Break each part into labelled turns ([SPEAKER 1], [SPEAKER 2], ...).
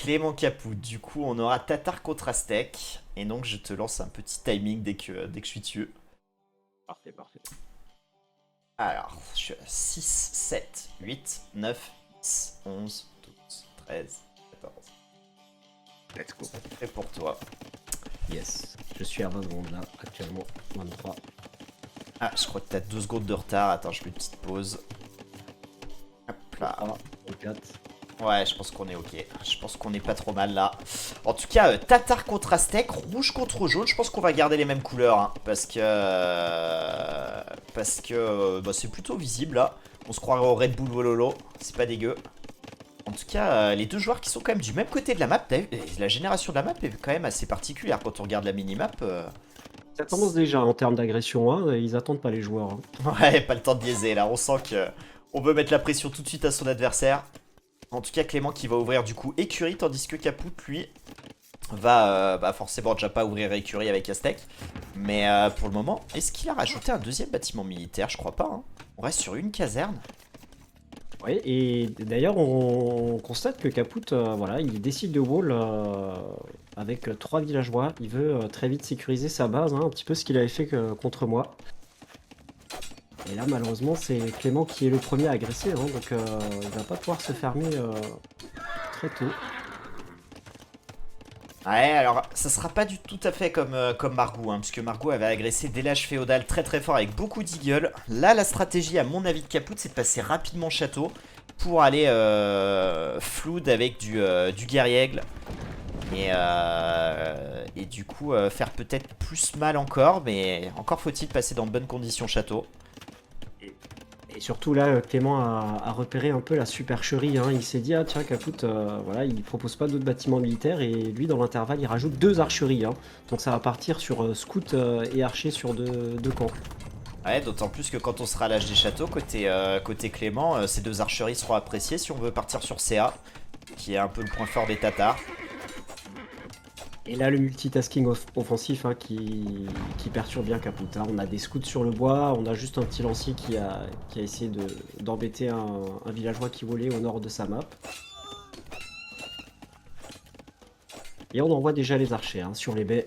[SPEAKER 1] Clément Capoute. Du coup, on aura Tatar contre Aztec. Et donc, je te lance un petit timing dès que je suis dessus.
[SPEAKER 2] Parfait, parfait.
[SPEAKER 1] Alors, je suis à 6, 7, 8, 9, 10, 11, 12, 13, 14.
[SPEAKER 2] Let's go.
[SPEAKER 1] C'est pour toi.
[SPEAKER 2] Yes. Je suis à 20 secondes là, actuellement. 23.
[SPEAKER 1] Ah, je crois que t'as 2 secondes de retard. Attends, je mets une petite pause. Hop là.
[SPEAKER 2] 3, 4.
[SPEAKER 1] Ouais, je pense qu'on est ok. Je pense qu'on est pas trop mal là. En tout cas, Tatar contre Aztec, rouge contre jaune. Je pense qu'on va garder les mêmes couleurs. Hein, parce que bah, c'est plutôt visible là. On se croirait au Red Bull Wololo. C'est pas dégueu. En tout cas, les deux joueurs qui sont quand même du même côté de la map. La génération de la map est quand même assez particulière quand on regarde la minimap.
[SPEAKER 2] Ça commence déjà en termes d'agression, hein, ils attendent pas les joueurs. Hein.
[SPEAKER 1] Ouais, pas le temps de biaiser là. On sent que on veut mettre la pression tout de suite à son adversaire. En tout cas, Clément qui va ouvrir du coup Écurie, tandis que Caput, lui, va bah forcément déjà pas ouvrir Écurie avec Aztec. Mais pour le moment, est-ce qu'il a rajouté un deuxième bâtiment militaire? Je crois pas. Hein. On reste sur une caserne.
[SPEAKER 2] Oui, et d'ailleurs, on constate que Caput, voilà, il décide de wall avec 3 villageois. Il veut très vite sécuriser sa base, hein, un petit peu ce qu'il avait fait contre moi. Et là, malheureusement, c'est Clément qui est le premier à agresser, hein, donc il va pas pouvoir se fermer très tôt.
[SPEAKER 1] Ouais, alors ça sera pas du tout à fait comme Margou, hein, puisque Margou avait agressé des lâches féodales très très fort avec beaucoup d'eagles. Là, la stratégie, à mon avis, de Caput, c'est de passer rapidement château pour aller flood avec du guerrier-aigle. Et du coup, faire peut-être plus mal encore, mais encore faut-il passer dans de bonnes conditions château.
[SPEAKER 2] Et surtout là, Clément a repéré un peu la supercherie. Hein. Il s'est dit, ah tiens, Caput, voilà, il propose pas d'autres bâtiments militaires. Et lui, dans l'intervalle, il rajoute 2 archeries. Hein. Donc ça va partir sur scout et archer sur deux camps.
[SPEAKER 1] Ouais, d'autant plus que quand on sera à l'âge des châteaux, côté Clément, ces deux archeries seront appréciées si on veut partir sur CA, qui est un peu le point fort des Tatars.
[SPEAKER 2] Et là, le multitasking offensif hein, qui perturbe bien Caput. Hein. On a des scouts sur le bois, on a juste un petit lancier qui a essayé d'embêter un villageois qui volait au nord de sa map. Et on envoie déjà les archers hein, sur les baies.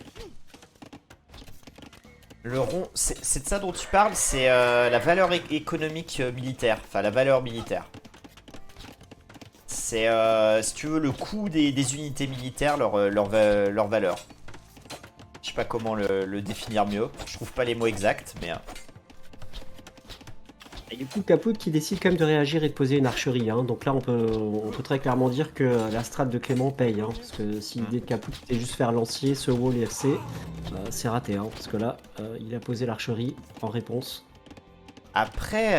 [SPEAKER 1] Le rond, c'est de ça dont tu parles, c'est la valeur économique militaire, enfin la valeur militaire. C'est, si tu veux, le coût des unités militaires, leur valeur. Je sais pas comment le définir mieux, je trouve pas les mots exacts, mais...
[SPEAKER 2] Et du coup, Caput qui décide quand même de réagir et de poser une archerie. Hein. Donc là, on peut très clairement dire que la strat de Clément paye. Hein, parce que si l'idée de Caput était juste faire lancier, ce wall et FC, c'est raté. Hein, parce que là, il a posé l'archerie en réponse.
[SPEAKER 1] Après,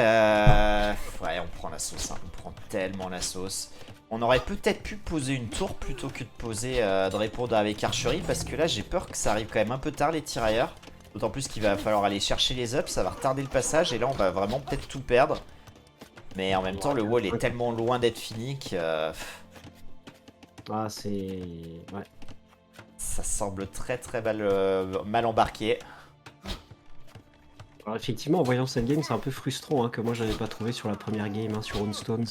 [SPEAKER 1] ouais, on prend la sauce, hein. On prend tellement la sauce. On aurait peut-être pu poser une tour plutôt que de répondre avec archerie, parce que là, j'ai peur que ça arrive quand même un peu tard, les tirailleurs. D'autant plus qu'il va falloir aller chercher les ups, ça va retarder le passage, et là, on va vraiment peut-être tout perdre. Mais en même temps, le wall est tellement loin d'être fini que...
[SPEAKER 2] Ah, c'est... Ouais.
[SPEAKER 1] ça semble très très mal embarqué.
[SPEAKER 2] Alors effectivement, en voyant cette game, c'est un peu frustrant hein, que moi, j'avais pas trouvé sur la première game hein, sur Stones.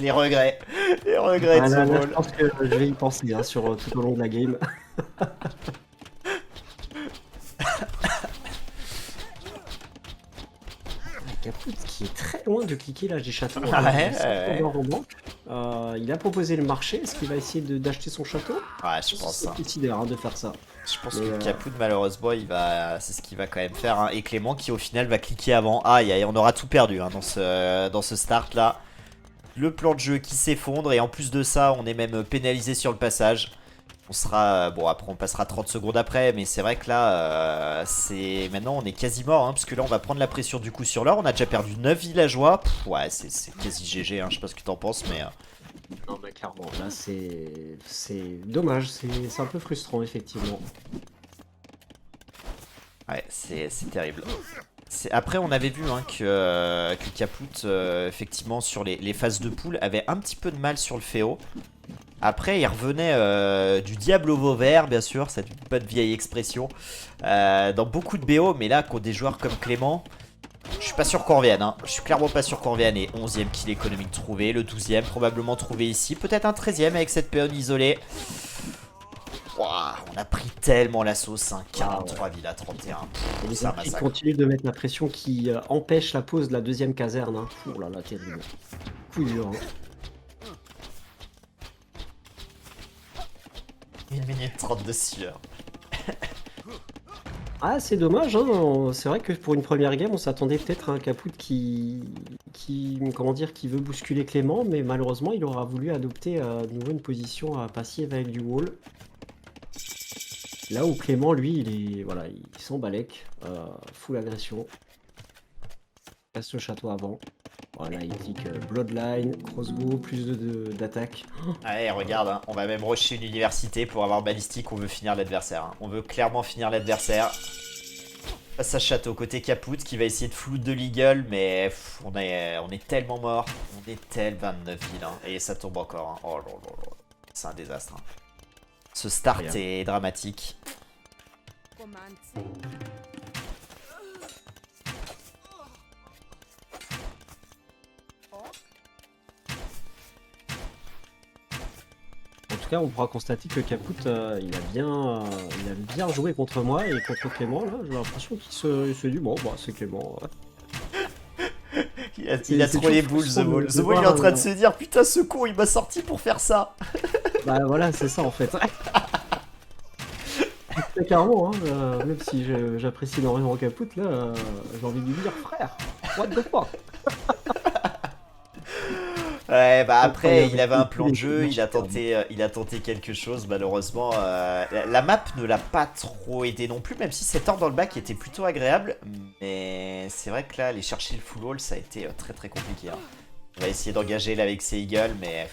[SPEAKER 1] Les regrets de ce
[SPEAKER 2] Là, je
[SPEAKER 1] wall.
[SPEAKER 2] pense que je vais y penser hein, tout au long de la game. Caput qui est très loin de cliquer l'âge des châteaux. Hein. Il a proposé le marché. Est-ce qu'il va essayer d'acheter son château?
[SPEAKER 1] Ouais, je pense.
[SPEAKER 2] C'est décidé hein, de faire ça.
[SPEAKER 1] Je pense que Caput, malheureusement, c'est ce qu'il va quand même faire. Hein. Et Clément qui, au final, va cliquer avant. Aïe, aïe, on aura tout perdu hein, dans ce start là. Le plan de jeu qui s'effondre. Et en plus de ça, on est même pénalisé sur le passage. On sera... bon, après, on passera 30 secondes après. Mais c'est vrai que là, maintenant, on est quasi mort. Hein, parce que là, on va prendre la pression du coup sur l'heure. On a déjà perdu 9 villageois. Pff, ouais, c'est quasi GG. Hein, je sais pas ce que t'en penses, mais...
[SPEAKER 2] Non, bah clairement, là, c'est dommage. C'est un peu frustrant, effectivement.
[SPEAKER 1] Ouais, c'est terrible. Après, on avait vu hein, que Caput, effectivement, sur les phases de poule, avait un petit peu de mal sur le Féo. Après, il revenait du diable au Vauvert, bien sûr, c'est pas de vieille expression, dans beaucoup de BO, mais là, contre des joueurs comme Clément, Je suis pas sûr qu'on revienne, hein. Je suis clairement pas sûr qu'on revienne. Et 11e kill économique trouvé, le 12e probablement trouvé ici. Peut-être un 13e avec cette péonne isolée. Ouah, on a pris tellement la sauce, hein.
[SPEAKER 2] Ah ouais.
[SPEAKER 1] 43 villas 31.
[SPEAKER 2] Et les
[SPEAKER 1] C'est un
[SPEAKER 2] autres, ils
[SPEAKER 1] massacre.
[SPEAKER 2] continuent de mettre la pression qui empêche la pose de la deuxième caserne. Hein. Ouh là là, terrible. Coup dur. Hein.
[SPEAKER 1] 1 minute 30 de sueur.
[SPEAKER 2] Ah, c'est dommage, hein. C'est vrai que pour une première game, on s'attendait peut-être à un Caput comment dire, qui veut bousculer Clément, mais malheureusement, il aura voulu adopter de nouveau une position passive avec du wall. Là où Clément, lui, voilà, il s'en balèque, full agression. Passe le château avant. Voilà, il dit que Bloodline, crossbow, plus d'attaque.
[SPEAKER 1] Allez, regarde, hein. On va même rusher une université pour avoir balistique. On veut finir l'adversaire, hein. On veut clairement finir l'adversaire. Face à château, côté Caput qui va essayer de flout de l'Eagle, mais on est tellement mort. On est tel 29 villes, hein. Et ça tombe encore, hein. Oh là là là. C'est un désastre, hein. Ce start
[SPEAKER 2] Incroyable.
[SPEAKER 1] est dramatique.
[SPEAKER 2] En tout cas, on pourra constater que Caput, il a bien joué contre moi et contre Clément. Là, j'ai l'impression il se dit bon, bah c'est Clément.
[SPEAKER 1] Il a
[SPEAKER 2] C'est
[SPEAKER 1] trop
[SPEAKER 2] toujours
[SPEAKER 1] les boules, The
[SPEAKER 2] frustrant
[SPEAKER 1] Wall. The
[SPEAKER 2] de
[SPEAKER 1] Wall, il est
[SPEAKER 2] voir.
[SPEAKER 1] en train de se dire putain, ce con, il m'a sorti pour faire ça.
[SPEAKER 2] Bah voilà, c'est ça en fait. Très clairement, hein, même si j'apprécie énormément Caput, là, j'ai envie de lui dire frère, what the fuck?
[SPEAKER 1] Ouais, bah après, il
[SPEAKER 2] Incroyable.
[SPEAKER 1] avait
[SPEAKER 2] Et
[SPEAKER 1] un
[SPEAKER 2] puis
[SPEAKER 1] plan de
[SPEAKER 2] les
[SPEAKER 1] jeu,
[SPEAKER 2] combos superbes.
[SPEAKER 1] il a tenté quelque chose, malheureusement. La map ne l'a pas trop aidé non plus, même si cet ordre dans le bac était plutôt agréable. Mais c'est vrai que là, aller chercher le full wall, ça a été très très compliqué, hein. On va essayer d'engager là avec ses eagles, mais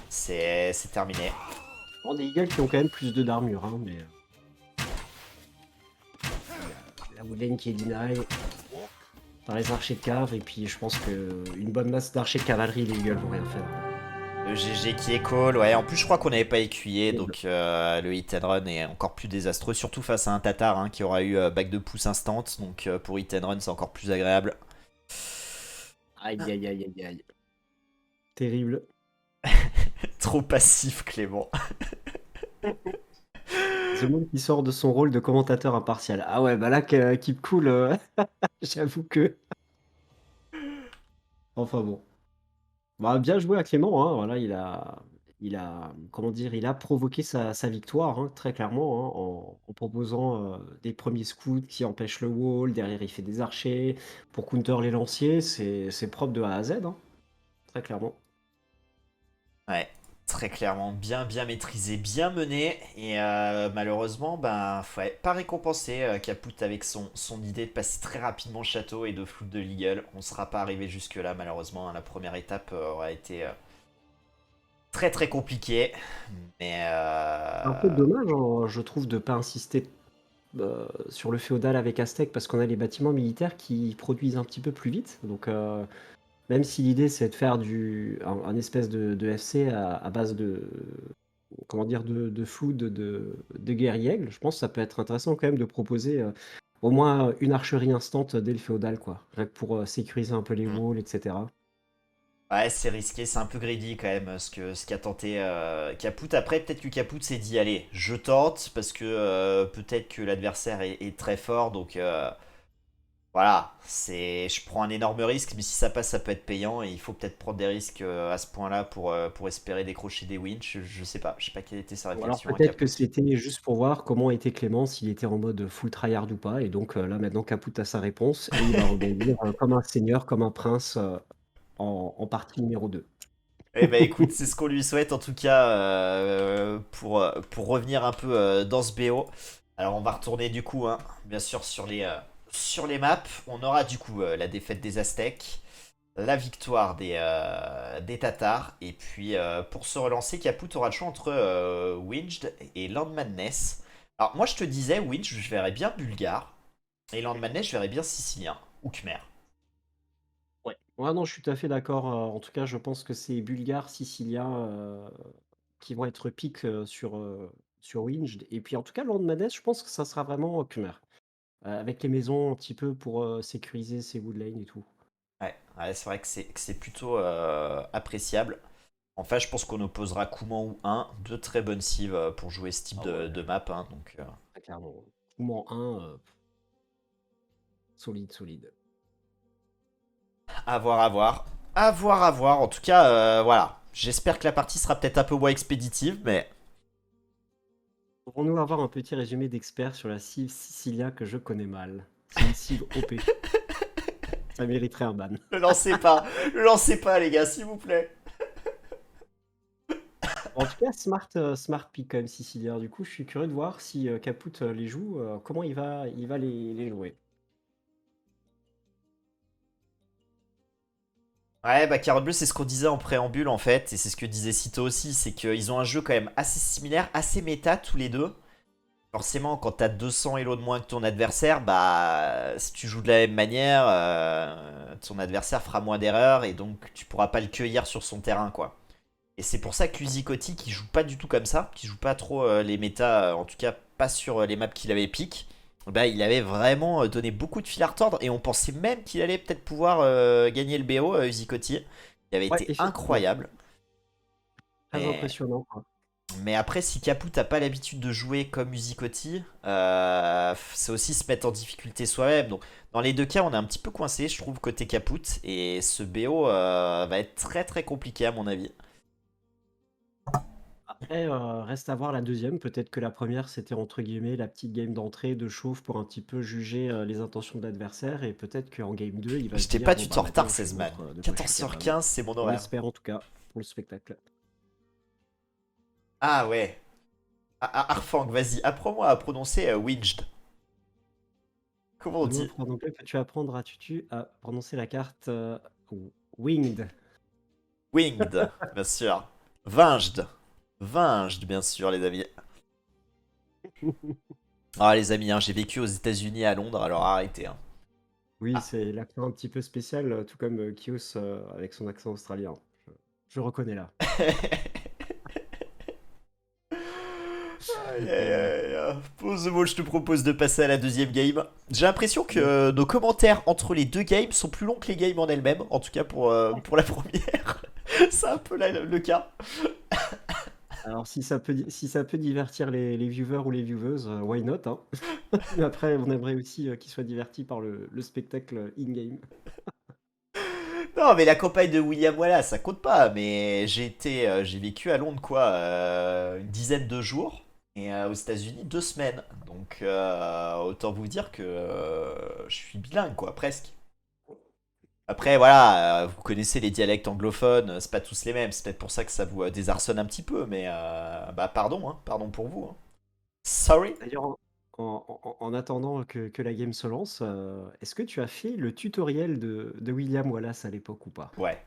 [SPEAKER 1] c'est terminé.
[SPEAKER 2] Bon, des Eagles qui ont quand même plus d'armure, hein, mais la Woodlane qui est deny par les archers de cave, et puis je pense que une bonne masse d'archers de cavalerie, les Eagles vont rien faire.
[SPEAKER 1] Le GG qui est call, ouais. En plus, je crois qu'on n'avait pas écuyé,
[SPEAKER 2] Terrible.
[SPEAKER 1] donc le hit and run est encore plus désastreux, surtout face à un Tatar, hein, qui aura eu back de pouce instant. Donc pour hit and run, c'est encore plus agréable.
[SPEAKER 2] Aïe aïe aïe aïe aïe. Terrible.
[SPEAKER 1] Trop passif, Clément.
[SPEAKER 2] The Moon qui sort de son rôle de commentateur impartial. Ah ouais, bah là, Keep Cool, j'avoue que. Enfin bon. Bah, bien joué à Clément, hein. Voilà, comment dire, il a provoqué sa victoire, hein, très clairement, hein, en proposant des premiers scouts qui empêchent le wall. Derrière, il fait des archers pour counter les lanciers. C'est propre de A à Z, hein, très clairement.
[SPEAKER 1] Ouais, très clairement, bien maîtrisé, bien mené. Et malheureusement, ben, ouais, pas récompensé. Caput avec son idée de passer très rapidement le château et de flout de l'Eagle. On ne sera pas arrivé jusque-là, malheureusement, hein. La première étape aurait été très très compliquée. Mais
[SPEAKER 2] Un peu dommage, hein, je trouve, de pas insister sur le féodal avec Aztec parce qu'on a les bâtiments militaires qui produisent un petit peu plus vite. Donc, même si l'idée c'est de faire un espèce de FC à base de, comment dire, de flou, de guerrier aigle, je pense que ça peut être intéressant quand même de proposer au moins une archerie instante dès le féodal, quoi. Rien que pour sécuriser un peu les
[SPEAKER 1] hmm.
[SPEAKER 2] walls, etc.
[SPEAKER 1] Ouais, c'est risqué, c'est un peu greedy quand même ce qu'a tenté Caput. Après, peut-être que Caput s'est dit, allez, je tente parce que peut-être que l'adversaire est très fort, donc voilà, je prends un énorme risque, mais si ça passe, ça peut être payant et il faut peut-être prendre des risques à ce point-là pour espérer décrocher des wins. Je sais pas, quelle était sa
[SPEAKER 2] Ou alors
[SPEAKER 1] réflexion à
[SPEAKER 2] peut-être que
[SPEAKER 1] Caput.
[SPEAKER 2] c'était juste pour voir comment était Clément, s'il était en mode full tryhard ou pas. Et donc là maintenant Caput a sa réponse et il va rebondir comme un seigneur, comme un prince en partie numéro 2.
[SPEAKER 1] Eh ben écoute, c'est ce qu'on lui souhaite en tout cas pour revenir un peu dans ce BO. Alors on va retourner du coup, hein, bien sûr, sur les maps. On aura du coup la défaite des Aztèques, la victoire des Tatars, et puis pour se relancer, Caput aura le choix entre Winged et Land Madness. Alors moi je te disais, Winged, je verrais bien Bulgare, et Land Madness, je verrais bien Sicilien ou Khmer.
[SPEAKER 2] Ouais. Ouais, non, je suis tout à fait d'accord. En tout cas, je pense que c'est Bulgares, Siciliens qui vont être piques sur Winged. Et puis en tout cas, Land Madness, je pense que ça sera vraiment Khmer. avec les maisons un petit peu pour sécuriser ces wood lanes et tout.
[SPEAKER 1] Ouais, c'est vrai que c'est plutôt appréciable. Enfin, je pense qu'on opposera Kuman ou 1, deux très bonnes cives pour jouer ce type
[SPEAKER 2] Ah ouais,
[SPEAKER 1] de map. Hein, donc,
[SPEAKER 2] clairement. Mouvement 1, solide, solide.
[SPEAKER 1] à voir, à voir. À voir, à voir. En tout cas, voilà. J'espère que la partie sera peut-être un peu moins expéditive, mais
[SPEAKER 2] Pourrons-nous avoir un petit résumé d'expert sur la cive Sicilia que je connais mal? C'est une cive OP. Ça mériterait un ban.
[SPEAKER 1] le lancez pas. Le lancez pas, les gars, s'il vous plaît.
[SPEAKER 2] En tout cas, smart pick quand même Sicilia. Du coup, je suis curieux de voir si Caput les joue, comment il va les jouer.
[SPEAKER 1] Ouais, bah Carotte Bleue, c'est ce qu'on disait en préambule en fait, et c'est ce que disait Cito aussi, c'est qu'ils ont un jeu quand même assez similaire, assez méta tous les deux. Forcément, quand t'as 200 Elo de moins que ton adversaire, bah si tu joues de la même manière, ton adversaire fera moins d'erreurs et donc tu pourras pas le cueillir sur son terrain quoi. Et c'est pour ça que Luzicotti qui joue pas du tout comme ça, qui joue pas trop les méta, en tout cas pas sur les maps qu'il avait pick, bah il avait vraiment donné beaucoup de fil à retordre et on pensait même qu'il allait peut-être pouvoir gagner le BO Luzicotti. Il avait
[SPEAKER 2] Ouais,
[SPEAKER 1] été
[SPEAKER 2] effectivement.
[SPEAKER 1] incroyable.
[SPEAKER 2] Très
[SPEAKER 1] Mais
[SPEAKER 2] impressionnant, quoi.
[SPEAKER 1] mais après, si Caput n'a pas l'habitude de jouer comme Musicotti, c'est aussi se mettre en difficulté soi-même. Donc, dans les deux cas, on est un petit peu coincé, je trouve, côté Caput. Et ce BO va être très très compliqué, à mon avis.
[SPEAKER 2] Après, reste à voir la deuxième. Peut-être que la première, c'était entre guillemets la petite game d'entrée de chauffe pour un petit peu juger les intentions de l'adversaire. Et peut-être qu'en game 2, il va se
[SPEAKER 1] J'étais
[SPEAKER 2] dire,
[SPEAKER 1] pas
[SPEAKER 2] bon
[SPEAKER 1] du
[SPEAKER 2] bah
[SPEAKER 1] tout en retard,
[SPEAKER 2] maintenant, je te
[SPEAKER 1] 16 man.
[SPEAKER 2] montre de quoi je suis capable.
[SPEAKER 1] 14h15, c'est mon
[SPEAKER 2] On
[SPEAKER 1] horaire.
[SPEAKER 2] l'espère en tout cas pour le spectacle.
[SPEAKER 1] Ah ouais. Arfang, vas-y, apprends-moi à prononcer Winged. Comment on
[SPEAKER 2] De nouveau,
[SPEAKER 1] dit?
[SPEAKER 2] prof d'anglais, peux-tu apprendre à Tutu à prononcer la carte Winged?
[SPEAKER 1] Winged, bien sûr. Vinged. Vinged, bien sûr, les amis. Ah, les amis, hein, j'ai vécu aux États-Unis à Londres, alors arrêtez. Hein.
[SPEAKER 2] Oui,
[SPEAKER 1] Ah.
[SPEAKER 2] c'est l'accent un petit peu spécial, tout comme Kios avec son accent australien. Je reconnais là.
[SPEAKER 1] Aïe, aïe,
[SPEAKER 2] Euh,
[SPEAKER 1] aïe, aïe. Pause de mots, je te propose de passer à la deuxième game. J'ai l'impression que nos commentaires entre les deux games sont plus longs que les games en elles-mêmes, en tout cas pour la première. C'est un peu le cas.
[SPEAKER 2] Alors si ça peut divertir les viewers ou les vieweuses, why not, hein? Mais après, on aimerait aussi, qu'ils soient divertis par le spectacle in-game.
[SPEAKER 1] Non, mais la campagne de William Wallace, ça compte pas. Mais j'ai vécu à Londres quoi, une dizaine de jours et aux États-Unis 2 semaines. Donc autant vous dire que je suis bilingue quoi, presque. Après, voilà, vous connaissez les dialectes anglophones, c'est pas tous les mêmes. C'est peut-être pour ça que ça vous désarçonne un petit peu, mais bah pardon, hein, pardon pour vous. Hein. Sorry.
[SPEAKER 2] D'ailleurs, en attendant que la game se lance, est-ce que tu as fait le tutoriel de William Wallace à l'époque ou pas?
[SPEAKER 1] Ouais.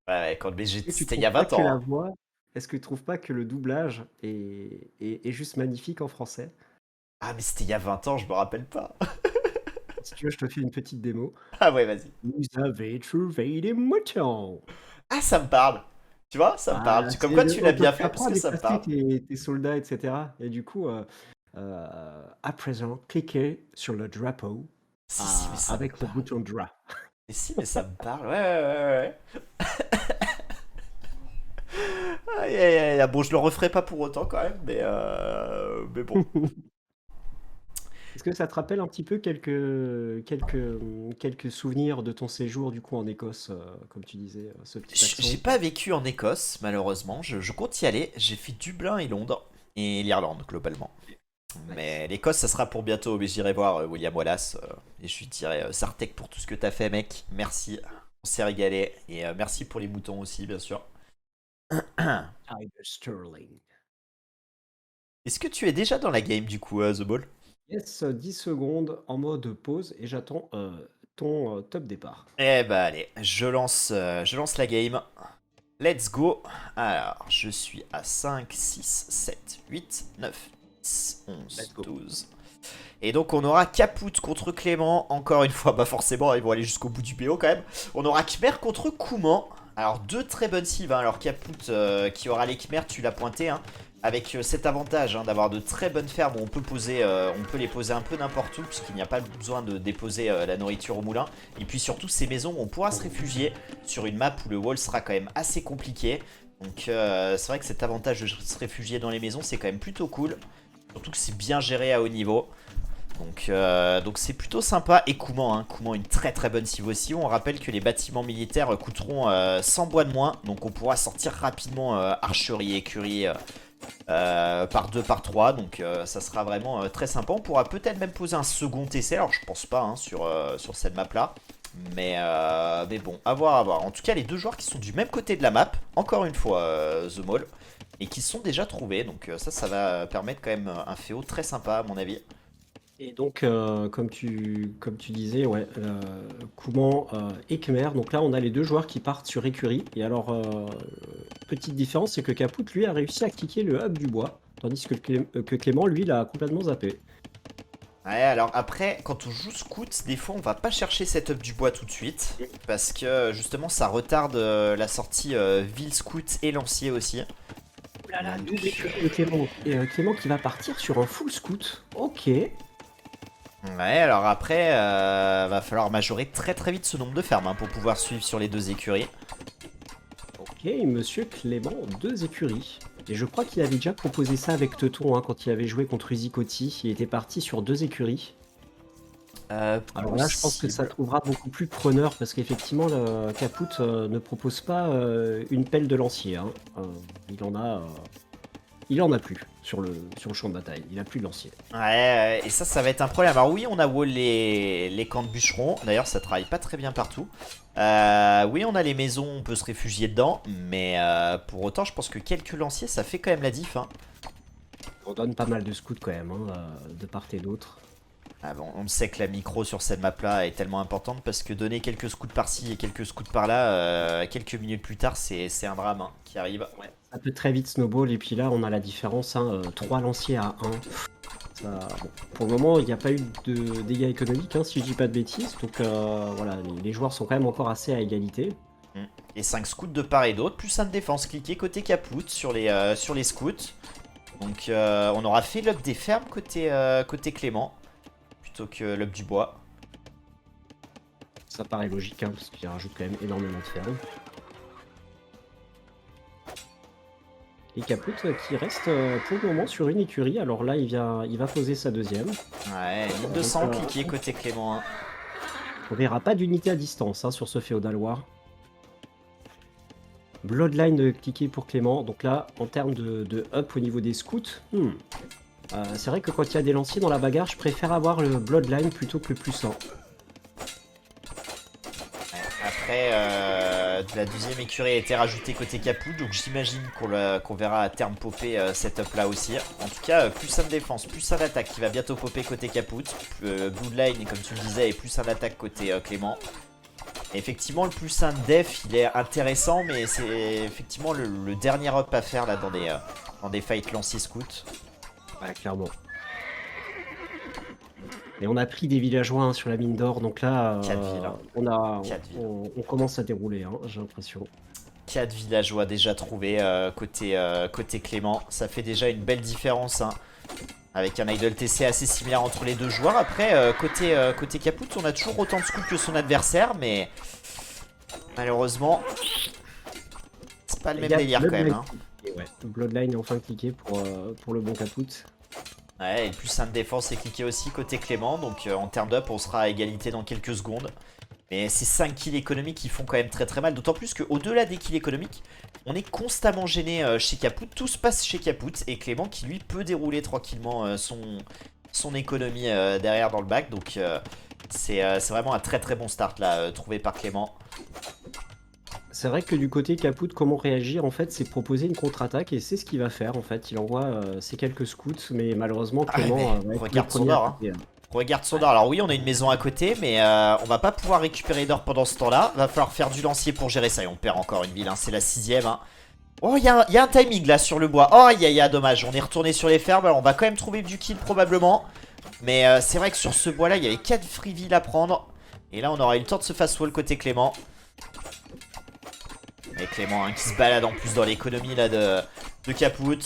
[SPEAKER 1] Ouais, quand, mais
[SPEAKER 2] Est-ce que tu
[SPEAKER 1] c'était il y
[SPEAKER 2] trouves
[SPEAKER 1] a
[SPEAKER 2] pas
[SPEAKER 1] 20
[SPEAKER 2] que
[SPEAKER 1] ans.
[SPEAKER 2] la
[SPEAKER 1] Hein.
[SPEAKER 2] voix est-ce que tu trouves pas que le doublage est juste magnifique en français?
[SPEAKER 1] Ah, mais c'était il y a 20 ans, je me rappelle pas.
[SPEAKER 2] Si tu veux, je te fais une petite démo.
[SPEAKER 1] Ah ouais, vas-y.
[SPEAKER 2] Vous avez trouvé des moutons.
[SPEAKER 1] Ah, ça me parle. Tu vois, ça me
[SPEAKER 2] Ah,
[SPEAKER 1] parle. Comme quoi tu l'as bien
[SPEAKER 2] tu
[SPEAKER 1] fait parce
[SPEAKER 2] apprends à
[SPEAKER 1] que ça me
[SPEAKER 2] déplacer
[SPEAKER 1] parle.
[SPEAKER 2] tes soldats, etc. Et du coup, à présent, cliquez sur le drapeau
[SPEAKER 1] Si, si, mais ça me
[SPEAKER 2] avec le
[SPEAKER 1] parle.
[SPEAKER 2] bouton draw.
[SPEAKER 1] Mais si, mais ça me parle. Ouais, ouais, ouais, ouais. Aïe, aïe, aïe, aïe. Bon, je le referai pas pour autant quand même, mais bon.
[SPEAKER 2] Est-ce que ça te rappelle un petit peu quelques souvenirs de ton séjour du coup en Écosse, comme tu disais, ce petit
[SPEAKER 1] J'ai
[SPEAKER 2] accent?
[SPEAKER 1] pas vécu en Écosse, malheureusement. Je compte y aller. J'ai fait Dublin et Londres. Et l'Irlande, globalement.
[SPEAKER 2] Nice.
[SPEAKER 1] Mais l'Écosse, ça sera pour bientôt. Mais j'irai voir William Wallace. Et je lui dirai Sartek pour tout ce que t'as fait, mec. Merci. On s'est régalé. Et merci pour les moutons aussi, bien sûr.
[SPEAKER 2] Tiger Sterling.
[SPEAKER 1] Est-ce que tu es déjà dans la game du coup, The Ball?
[SPEAKER 2] Yes, 10 secondes en mode pause et j'attends ton top départ.
[SPEAKER 1] Eh bah allez, je lance la game. Let's go. Alors, je suis à 5, 6, 7, 8, 9, 10, 11,
[SPEAKER 2] Let's go.
[SPEAKER 1] 12. Et donc on aura Caput contre Clément. Encore une fois, bah forcément, ils vont aller jusqu'au bout du BO quand même. On aura Khmer contre Kouman. Alors deux très bonnes cives. Hein. Alors Caput qui aura les Khmer, tu l'as pointé. Hein. avec cet avantage hein, d'avoir de très bonnes fermes où on peut les poser un peu n'importe où puisqu'il n'y a pas besoin de déposer la nourriture au moulin. Et puis surtout ces maisons où on pourra se réfugier sur une map où le wall sera quand même assez compliqué. Donc c'est vrai que cet avantage de se réfugier dans les maisons c'est quand même plutôt cool. Surtout que c'est bien géré à haut niveau. Donc c'est plutôt sympa. Et Kouman, hein, Kouman une très très bonne cible aussi. On rappelle que les bâtiments militaires coûteront 100 bois de moins. Donc on pourra sortir rapidement archerie, écurie par 2, par 3. Donc ça sera vraiment très sympa. On pourra peut-être même poser un second essai. Alors je pense pas hein, sur cette map là. Mais bon, à voir, à voir. En tout cas les deux joueurs qui sont du même côté de la map. Encore une fois The Mall. Et qui se sont déjà trouvés. Donc ça va permettre quand même un féo très sympa à mon avis.
[SPEAKER 2] Et donc, comme tu disais, ouais, Kouman et Khmer. Donc là, on a les deux joueurs qui partent sur écurie. Et alors, petite différence, c'est que Caput, lui, a réussi à cliquer le hub du bois. Tandis que Clément, lui, l'a complètement zappé.
[SPEAKER 1] Ouais, alors après, quand on joue scout, des fois on va pas chercher cette up du bois tout de suite. Parce que justement ça retarde la sortie ville scout et lancier aussi.
[SPEAKER 2] Oh là là, double écurie de Clément. Et Clément qui va partir sur un full scout. Ok.
[SPEAKER 1] Ouais, alors après, va falloir majorer très très vite ce nombre de fermes hein, pour pouvoir suivre sur les deux écuries.
[SPEAKER 2] Ok, monsieur Clément, 2 écuries. Et je crois qu'il avait déjà proposé ça avec Teuton hein, quand il avait joué contre Uzikotti. Il était parti sur 2 écuries. Alors là, je pense que ça trouvera beaucoup plus preneur parce qu'effectivement, le Caput ne propose pas une pelle de lancier. Hein. Il en a plus sur le champ de bataille. Il a plus de lancier.
[SPEAKER 1] Ouais, et ça va être un problème. Alors oui, on a wall les camps de bûcherons. D'ailleurs, ça travaille pas très bien partout. Oui, on a les maisons, on peut se réfugier dedans. Mais pour autant, je pense que quelques lanciers, ça fait quand même la diff. Hein.
[SPEAKER 2] On donne pas mal de scouts quand même, hein, de part et d'autre.
[SPEAKER 1] Ah bon, on sait que la micro sur cette map là est tellement importante parce que donner quelques scouts par-ci et quelques scouts par-là, quelques minutes plus tard, c'est un drame hein, qui arrive.
[SPEAKER 2] Ouais. Ça peut très vite snowball et puis là on a la différence, hein, 3 lanciers à 1. Bon, pour le moment il n'y a pas eu de dégâts économiques hein, si je dis pas de bêtises, donc voilà, les joueurs sont quand même encore assez à égalité.
[SPEAKER 1] Et 5 scouts de part et d'autre, plus 1 de défense, cliquez côté Caput sur les scouts. Donc on aura fait l'up des fermes côté Clément. Plutôt que l'up du bois.
[SPEAKER 2] Ça paraît logique, hein, parce qu'il rajoute quand même énormément de ferme. Et Caput qui reste pour le moment sur une écurie. Alors là, il va poser sa deuxième.
[SPEAKER 1] Ouais, 1200 cliqués côté Clément. Hein.
[SPEAKER 2] On verra pas d'unité à distance hein, sur ce Féodal War. Bloodline cliqué pour Clément. Donc là, en termes de up au niveau des scouts, c'est vrai que quand il y a des lanciers dans la bagarre, je préfère avoir le Bloodline plutôt que le plus 1.
[SPEAKER 1] Après, la deuxième écurie a été rajoutée côté Caput, donc j'imagine qu'on verra à terme popper cette up là aussi. En tout cas, plus 1 de défense, plus 1 d'attaque qui va bientôt popper côté Caput. Bloodline, comme tu le disais, et plus 1 d'attaque côté Clément. Et effectivement, le plus 1 de def, il est intéressant, mais c'est effectivement le dernier up à faire là dans des fights lanciers scout.
[SPEAKER 2] Ouais, clairement. Et on a pris des villageois hein, sur la mine d'or, donc là,
[SPEAKER 1] 4 villes. Hein.
[SPEAKER 2] on commence à dérouler, hein, j'ai l'impression.
[SPEAKER 1] 4 villageois déjà trouvés côté Clément. Ça fait déjà une belle différence. Hein, avec un idle TC assez similaire entre les deux joueurs. Après, côté Caput, on a toujours autant de scouts que son adversaire, mais malheureusement, c'est pas le même délire quand même. Hein.
[SPEAKER 2] Ouais, Bloodline est enfin cliqué pour le bon Caput.
[SPEAKER 1] Ouais, et plus 1 de défense est cliqué aussi côté Clément, donc en termes d'up, on sera à égalité dans quelques secondes. Mais ces 5 kills économiques qui font quand même très très mal, d'autant plus qu'au-delà des kills économiques, on est constamment gêné chez Caput, tout se passe chez Caput, et Clément qui lui peut dérouler tranquillement son économie derrière dans le bac, donc c'est vraiment un très très bon start là, trouvé par Clément.
[SPEAKER 2] C'est vrai que du côté Caput, comment réagir en fait, c'est proposer une contre-attaque et c'est ce qu'il va faire en fait. Il envoie ses quelques scouts, mais malheureusement Clément
[SPEAKER 1] regarde son or. Hein. Regarde son or. Alors oui, on a une maison à côté, mais on va pas pouvoir récupérer d'or pendant ce temps-là. Va falloir faire du lancier pour gérer ça et on perd encore une ville. Hein. C'est la 6ème. Hein. Oh, il y a un timing là sur le bois. Oh, dommage. On est retourné sur les fermes. Alors on va quand même trouver du kill probablement. Mais c'est vrai que sur ce bois-là, il y avait 4 free villes à prendre. Et là, on aura eu le temps de se fast wall côté Clément. Et Clément hein, qui se balade en plus dans l'économie là de Caput.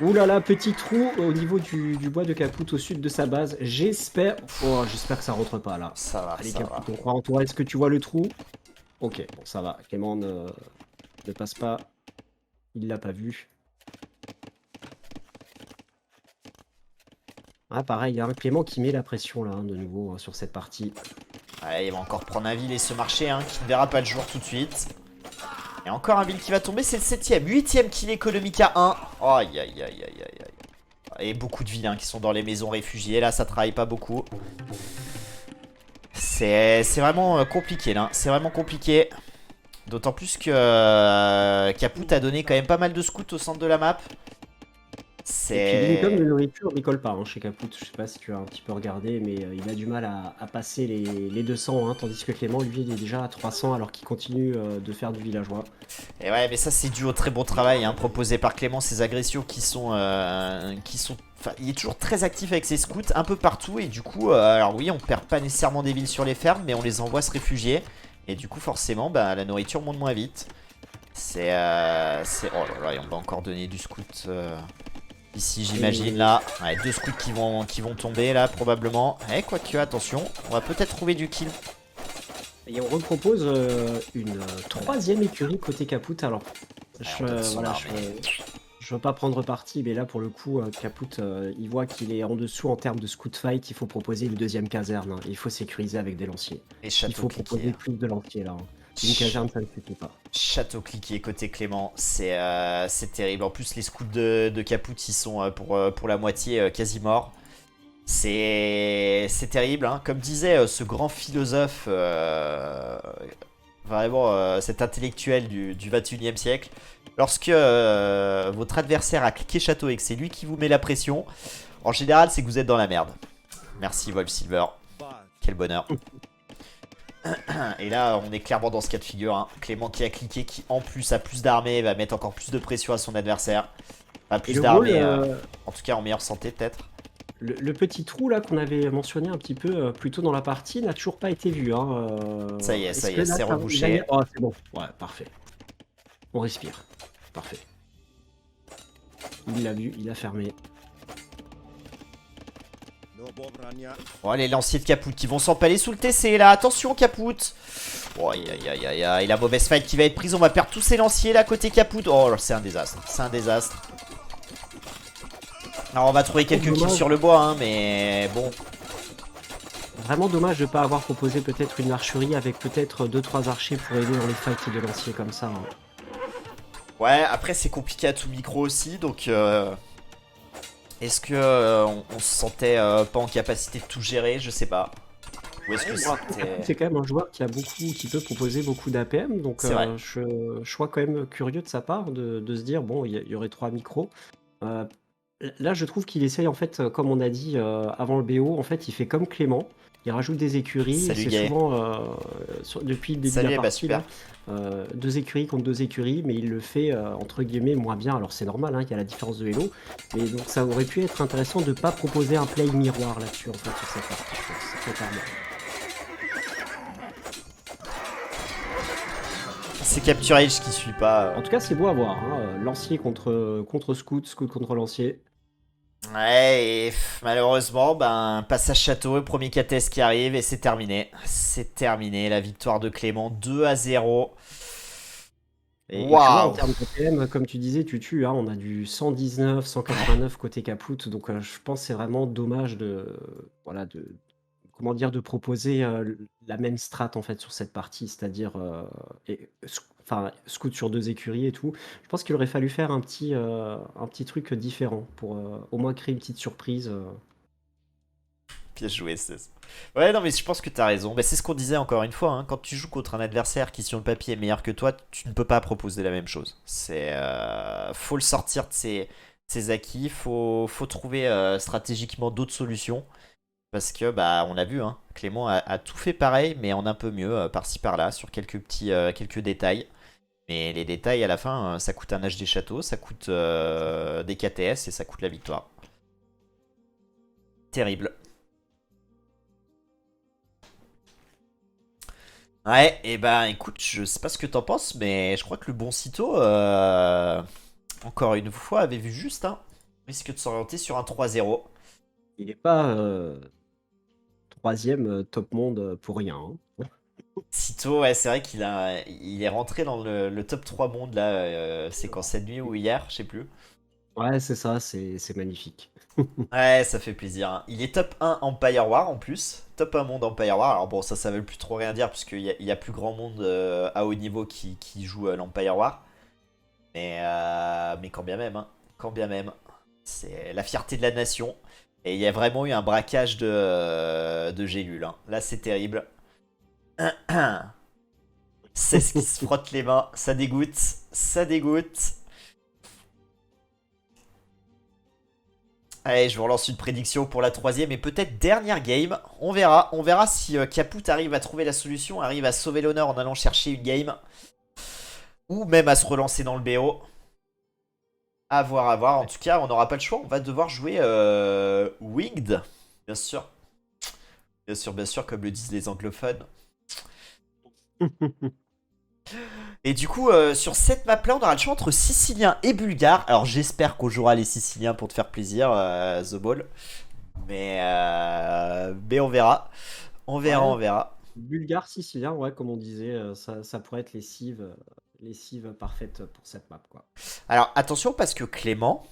[SPEAKER 2] Ouh là là, petit trou au niveau du bois de Caput au sud de sa base. J'espère... Oh, j'espère que ça rentre pas là.
[SPEAKER 1] Ça va,
[SPEAKER 2] Allez
[SPEAKER 1] ça
[SPEAKER 2] Caput,
[SPEAKER 1] va.
[SPEAKER 2] on croit en toi. Est-ce que tu vois le trou? Ok, bon ça va. Clément ne passe pas. Il l'a pas vu. Ah pareil, il y a un Clément qui met la pression là, de nouveau, sur cette partie.
[SPEAKER 1] Ouais, il va encore prendre un ville et se marcher, hein, qui ne verra pas le jour tout de suite. Et encore un ville qui va tomber, c'est le 7ème. 8ème kill économique à 1. Aïe, aïe, aïe, aïe, aïe, aïe. Et beaucoup de villes qui sont dans les maisons réfugiées. Là, ça travaille pas beaucoup. C'est vraiment compliqué, là. C'est vraiment compliqué. D'autant plus que Caput a donné quand même pas mal de scouts au centre de la map.
[SPEAKER 2] Et puis l'income de
[SPEAKER 1] C'est...
[SPEAKER 2] nourriture rigole pas chez Caput. Je sais pas si tu as un petit peu regardé, mais il a du mal à passer les 200, hein, tandis que Clément, lui, il est déjà à 300 alors qu'il continue de faire du villageois.
[SPEAKER 1] Et ouais, mais ça c'est dû au très bon travail proposé par Clément, ces agressions qui sont... Enfin, il est toujours très actif avec ses scouts un peu partout et du coup, alors oui, on perd pas nécessairement des villes sur les fermes, mais on les envoie se réfugier. Et du coup, forcément, bah, la nourriture monte moins vite. C'est... Oh là là, on va encore donner du scout ici, j'imagine, là. Ouais, 2 scouts qui vont tomber, là, probablement. Eh, quoique, attention, on va peut-être trouver du kill.
[SPEAKER 2] Et on repropose une troisième écurie côté Caput. Alors,
[SPEAKER 1] Ouais, on donne son
[SPEAKER 2] voilà,
[SPEAKER 1] armée.
[SPEAKER 2] je veux pas prendre parti, mais là pour le coup, Caput, il voit qu'il est en dessous en termes de scout fight. Il faut proposer une deuxième caserne, hein. Il faut sécuriser avec des lanciers.
[SPEAKER 1] Et
[SPEAKER 2] Il
[SPEAKER 1] château
[SPEAKER 2] faut
[SPEAKER 1] cliqué.
[SPEAKER 2] proposer plus de lanciers là, hein. Une caserne, ça ne suffit pas.
[SPEAKER 1] Château cliqué côté Clément, c'est terrible. En plus, les scouts de Caput, ils sont pour la moitié quasi morts. C'est terrible, hein. Comme disait ce grand philosophe, vraiment cet intellectuel du 21e siècle, lorsque votre adversaire a cliqué château et que c'est lui qui vous met la pression, en général, c'est que vous êtes dans la merde. Merci Wolf Silver. Quel bonheur. Et là, on est clairement dans ce cas de figure, hein. Clément qui a cliqué, qui en plus a plus d'armées, va mettre encore plus de pression à son adversaire. Pas
[SPEAKER 2] Et
[SPEAKER 1] plus
[SPEAKER 2] le
[SPEAKER 1] d'armées,
[SPEAKER 2] rôle,
[SPEAKER 1] en tout cas en meilleure santé peut-être.
[SPEAKER 2] le petit trou là qu'on avait mentionné un petit peu plus tôt dans la partie n'a toujours pas été vu, hein.
[SPEAKER 1] Ça y
[SPEAKER 2] Est-ce
[SPEAKER 1] est,
[SPEAKER 2] que là,
[SPEAKER 1] c'est
[SPEAKER 2] il va y...
[SPEAKER 1] rebouché.
[SPEAKER 2] Oh, c'est bon. Ouais, parfait. On respire. Parfait. Il l'a vu, il a fermé.
[SPEAKER 1] Bon, les lanciers de Caput qui vont s'empaler sous le TC là. Attention Caput. Oh, aïe aïe aïe aïe aïe. La mauvaise fight qui va être prise. On va perdre tous ces lanciers là côté Caput. Oh, c'est un désastre. C'est un désastre. Alors on va trouver quelques kills sur le bois, hein, mais bon.
[SPEAKER 2] Vraiment dommage de ne pas avoir proposé peut-être une archerie avec peut-être 2-3 archers pour aider dans les fights de lanciers comme ça, hein.
[SPEAKER 1] Ouais, après c'est compliqué à tout micro aussi, donc est-ce que on se sentait pas en capacité de tout gérer? Je sais pas. Ou est-ce que c'était...
[SPEAKER 2] C'est quand même un joueur qui peut proposer beaucoup d'APM, donc
[SPEAKER 1] C'est vrai.
[SPEAKER 2] je suis quand même curieux de sa part de se dire, bon, il y aurait 3 micros. Euh, Là, je trouve qu'il essaye, en fait, comme on a dit avant le BO, en fait, il fait comme Clément. Il rajoute des écuries.
[SPEAKER 1] Salut
[SPEAKER 2] C'est
[SPEAKER 1] Gay.
[SPEAKER 2] souvent, depuis le début de
[SPEAKER 1] Salut,
[SPEAKER 2] la
[SPEAKER 1] bah
[SPEAKER 2] partie,
[SPEAKER 1] super.
[SPEAKER 2] là, 2 écuries contre 2 écuries, mais il le fait, entre guillemets, moins bien. Alors, c'est normal, hein, il y a la différence de Hello. Mais donc, ça aurait pu être intéressant de ne pas proposer un play miroir là-dessus, en fait, sur cette partie, je pense, totalement.
[SPEAKER 1] C'est Capture Age qui suit pas.
[SPEAKER 2] En tout cas, c'est beau à voir, hein. Lancier contre Scout, Scout contre Lancier.
[SPEAKER 1] Ouais, et malheureusement, ben, passage château, le premier KTS qui arrive et c'est terminé. C'est terminé, la victoire de Clément 2-0.
[SPEAKER 2] Et tu vois, en
[SPEAKER 1] Waouh!
[SPEAKER 2] termes de PM, comme tu disais, tu tues, hein, on a du 119, 189 côté Caput, donc je pense que c'est vraiment dommage voilà, comment dire, de proposer la même strat en fait sur cette partie, c'est-à-dire, enfin, scout sur 2 écuries et tout. Je pense qu'il aurait fallu faire un petit truc différent pour au moins créer une petite surprise.
[SPEAKER 1] Pièce jouée, c'est... Ouais, non, mais je pense que t'as raison. Bah, c'est ce qu'on disait encore une fois, hein. Quand tu joues contre un adversaire qui, sur le papier, est meilleur que toi, tu ne peux pas proposer la même chose. C'est... faut le sortir de ses acquis, faut trouver stratégiquement d'autres solutions. Parce que, bah, on l'a vu, hein, Clément a tout fait pareil, mais en un peu mieux, par-ci par-là, sur quelques détails. Mais les détails, à la fin, ça coûte un HD château, ça coûte des KTS et ça coûte la victoire. Terrible. Ouais, et ben écoute, je sais pas ce que t'en penses, mais je crois que le bon Cito, encore une fois, avait vu juste, hein. Risque de s'orienter sur un 3-0.
[SPEAKER 2] Il n'est pas troisième top monde pour rien, hein.
[SPEAKER 1] Sitôt, ouais, c'est vrai il est rentré dans le top 3 monde là, c'est quand cette nuit ou hier, je sais plus.
[SPEAKER 2] Ouais, c'est ça, c'est magnifique.
[SPEAKER 1] Ouais, ça fait plaisir, hein. Il est top 1 Empire War en plus. Top 1 monde Empire War. Alors bon, ça veut plus trop rien dire puisqu'il y a plus grand monde à haut niveau qui joue l'Empire War. Mais quand bien même, hein. Quand bien même. C'est la fierté de la nation. Et il y a vraiment eu un braquage de gélules, hein. Là, c'est terrible. C'est ce qui se frotte les mains. Ça dégoûte. Ça dégoûte. Allez, je vous relance une prédiction pour la troisième et peut-être dernière game. On verra. On verra si Caput arrive à trouver la solution, arrive à sauver l'honneur en allant chercher une game. Ou même à se relancer dans le BO. À voir, à voir. En tout cas, on n'aura pas le choix. On va devoir jouer Winged. Bien sûr. Bien sûr, comme le disent les anglophones. Et du coup, sur cette map-là, on aura le choix entre Sicilien et Bulgare. Alors, j'espère qu'on jouera les Siciliens pour te faire plaisir, The Ball. Mais on verra. On verra,
[SPEAKER 2] Ouais,
[SPEAKER 1] on verra.
[SPEAKER 2] Bulgare, sicilien, ouais, comme on disait, ça pourrait être les cives parfaites pour cette map, quoi.
[SPEAKER 1] Alors, attention, parce que Clément,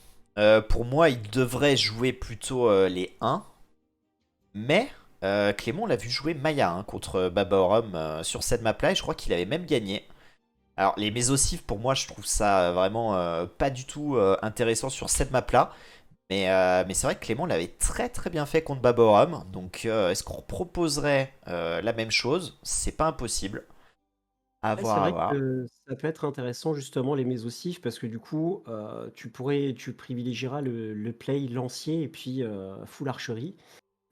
[SPEAKER 1] pour moi, il devrait jouer plutôt les 1. Mais Clément, on l'a vu jouer Maya hein, contre Babaorum sur cette map-là. Et je crois qu'il avait même gagné. Alors, les Mésocives, pour moi, je trouve ça vraiment pas du tout intéressant sur cette map-là. Mais c'est vrai que Clément l'avait très très bien fait contre Baboram. Donc est-ce qu'on proposerait la même chose? C'est pas impossible. À
[SPEAKER 2] Ouais, c'est
[SPEAKER 1] voir, à
[SPEAKER 2] vrai
[SPEAKER 1] voir.
[SPEAKER 2] que ça peut être intéressant justement les mésocifs parce que du coup, tu privilégieras le play lancier et puis full archerie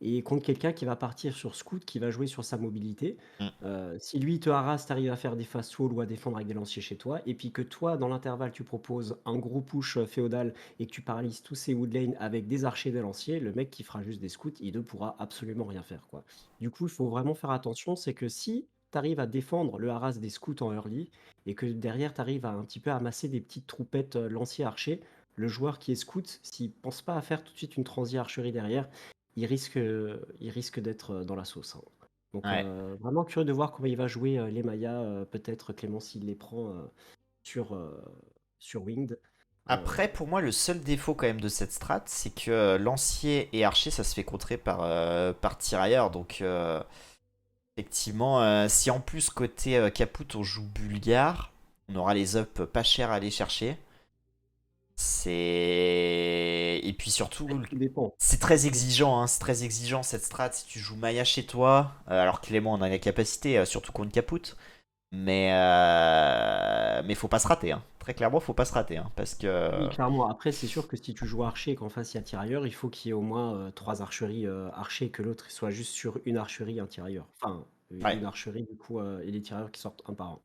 [SPEAKER 2] et contre quelqu'un qui va partir sur scout, qui va jouer sur sa mobilité.
[SPEAKER 1] Mm.
[SPEAKER 2] Si lui il te harasse, tu arrives à faire des fast walls ou à défendre avec des lanciers chez toi et puis que toi dans l'intervalle tu proposes un gros push féodal et que tu paralyses tous ces woodlanes avec des archers et des lanciers, le mec qui fera juste des scouts, il ne pourra absolument rien faire quoi. Du coup, il faut vraiment faire attention, c'est que si tu arrives à défendre le harass des scouts en early et que derrière tu arrives à un petit peu amasser des petites troupettes lanciers archers, le joueur qui est scout, s'il pense pas à faire tout de suite une transi archerie derrière, il risque d'être dans la sauce, hein. Donc
[SPEAKER 1] Ouais.
[SPEAKER 2] vraiment curieux de voir comment il va jouer les Mayas, peut-être Clément s'il les prend sur, euh, sur Winged. Euh,
[SPEAKER 1] Après, pour moi, le seul défaut quand même de cette strat, c'est que lancier et archer, ça se fait contrer par tirailleur. Donc effectivement, si en plus côté Caput on joue Bulgare, on aura les up pas chers à aller chercher. Et puis surtout,
[SPEAKER 2] tout dépend.
[SPEAKER 1] c'est très exigeant, hein, c'est très exigeant cette strat. Si tu joues Maya chez toi, alors Clément on a la capacité, surtout contre Caput, mais faut pas se rater, hein. Très clairement, faut pas se rater, hein, parce que
[SPEAKER 2] Oui, clairement. Après, c'est sûr que si tu joues archer et qu'en face il y a tirailleur, il faut qu'il y ait au moins trois archeries archers, que l'autre soit juste sur une archerie, un tirailleur. Enfin,
[SPEAKER 1] ouais,
[SPEAKER 2] une archerie du coup, et les tirailleurs qui sortent un par un.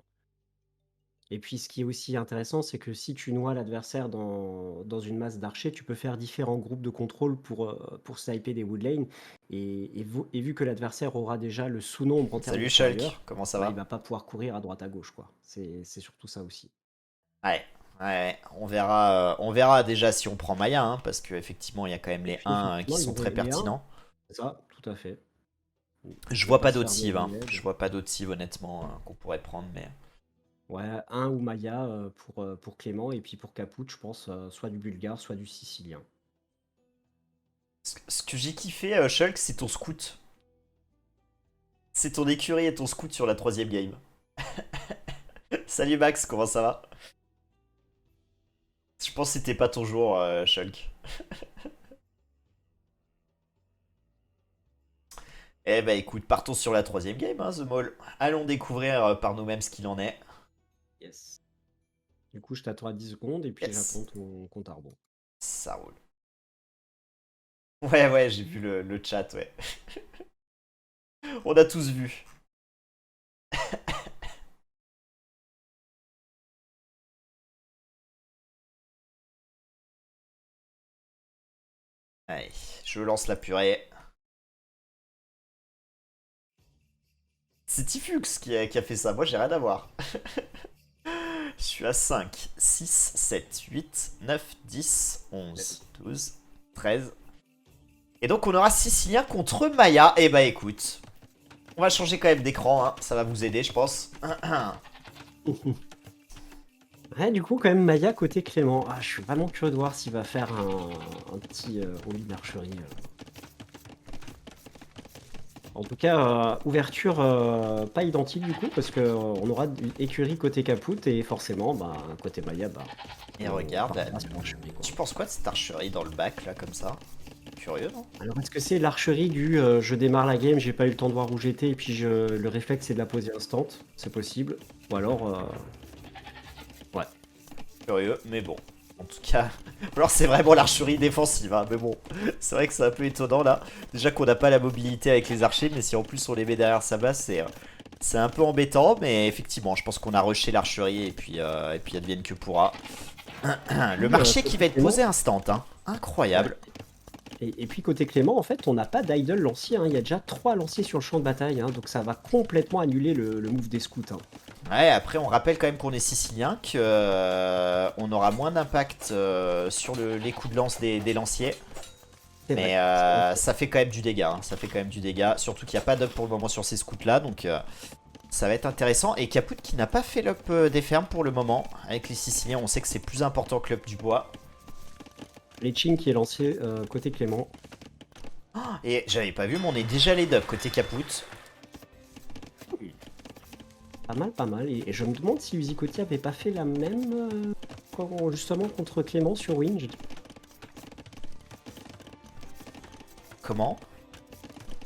[SPEAKER 2] Et puis ce qui est aussi intéressant, c'est que si tu noies l'adversaire dans une masse d'archers, tu peux faire différents groupes de contrôle pour sniper des woodlanes. Et vu que l'adversaire aura déjà le sous-nombre en termes de
[SPEAKER 1] salut Shulk,
[SPEAKER 2] tirailleurs,
[SPEAKER 1] comment ça
[SPEAKER 2] bah, il
[SPEAKER 1] va?
[SPEAKER 2] va pas pouvoir courir à droite à gauche, quoi. C'est surtout ça aussi.
[SPEAKER 1] Ouais, ouais, on verra déjà si on prend Maya, hein, parce qu'effectivement il y a quand même
[SPEAKER 2] Et
[SPEAKER 1] les
[SPEAKER 2] puis
[SPEAKER 1] 1 qui
[SPEAKER 2] effectivement,
[SPEAKER 1] sont très
[SPEAKER 2] les 1,
[SPEAKER 1] pertinents.
[SPEAKER 2] c'est ça, tout à fait.
[SPEAKER 1] Je
[SPEAKER 2] Ne
[SPEAKER 1] vois
[SPEAKER 2] pas
[SPEAKER 1] pas
[SPEAKER 2] se
[SPEAKER 1] d'autres
[SPEAKER 2] faire
[SPEAKER 1] cives,
[SPEAKER 2] des
[SPEAKER 1] hein.
[SPEAKER 2] LED.
[SPEAKER 1] Je vois pas d'autres cives honnêtement qu'on pourrait prendre, mais
[SPEAKER 2] Ouais, un ou Maya pour Clément, et puis pour Caput, je pense, soit du bulgare, soit du sicilien.
[SPEAKER 1] ce que j'ai kiffé, Shulk, c'est ton scout. C'est ton écurie et ton scout sur la troisième game. Salut Max, comment ça va? Je pense que c'était pas ton jour, Shulk. Eh bah écoute, partons sur la troisième game, hein, The Mall. Allons découvrir par nous-mêmes ce qu'il en est.
[SPEAKER 2] Yes. Du coup, je t'attends à 10 secondes, et puis
[SPEAKER 1] Yes,
[SPEAKER 2] j'attends ton compte à rebours.
[SPEAKER 1] ça roule. Ouais, ouais, j'ai vu le chat, ouais. On a tous vu. Allez, je lance la purée. C'est Tifux qui a fait ça, moi j'ai rien à voir. Je suis à 5, 6, 7, 8, 9, 10, 11, 12, 13. Et donc on aura Sicilien contre Maya. Et bah écoute, on va changer quand même d'écran, hein. Ça va vous aider je pense.
[SPEAKER 2] Ouais, du coup, quand même, Maya côté Clément. Ah, je suis vraiment curieux de voir s'il va faire un petit all-in d'archerie. En tout cas, ouverture pas identique du coup, parce qu'on aura écurie côté Caput et forcément, bah, côté Maya, bah,
[SPEAKER 1] Et
[SPEAKER 2] on
[SPEAKER 1] regarde,
[SPEAKER 2] partira sur l'archerie, quoi.
[SPEAKER 1] tu penses quoi de cette archerie dans le bac là comme ça? Curieux non?
[SPEAKER 2] Alors, est-ce que c'est l'archerie du je démarre la game, j'ai pas eu le temps de voir où j'étais, et puis le réflexe c'est de la poser instant? C'est possible. Ou alors, ouais.
[SPEAKER 1] Curieux, mais bon. En tout cas, alors c'est vraiment l'archerie défensive, hein, mais bon, c'est vrai que c'est un peu étonnant là. Déjà qu'on n'a pas la mobilité avec les archers, mais si en plus on les met derrière sa base, c'est un peu embêtant. Mais effectivement, je pense qu'on a rushé l'archerie et puis advienne que pourra. Le marché qui va être posé instant, hein. Incroyable.
[SPEAKER 2] Et puis côté Clément, en fait, on n'a pas d'idle lancier, hein. Il y a déjà 3 lanciers sur le champ de bataille, hein, donc ça va complètement annuler le move des scouts, hein.
[SPEAKER 1] Ouais, après on rappelle quand même qu'on est sicilien, qu'on aura moins d'impact sur les coups de lance des lanciers.
[SPEAKER 2] C'est
[SPEAKER 1] Mais
[SPEAKER 2] vrai.
[SPEAKER 1] ça fait quand même du dégât, hein. Ça fait quand même du dégât. Surtout qu'il n'y a pas d'up pour le moment sur ces scouts là. Donc ça va être intéressant. Et Caput qui n'a pas fait l'up des fermes pour le moment. Avec les Siciliens, on sait que c'est plus important que l'up du bois.
[SPEAKER 2] Leaching qui est lancé côté Clément.
[SPEAKER 1] Et j'avais pas vu, mais on est déjà les d'up côté Caput.
[SPEAKER 2] Pas mal, pas mal. Et je me demande si Uzicotti avait pas fait la même justement contre Clément sur Win.
[SPEAKER 1] Comment?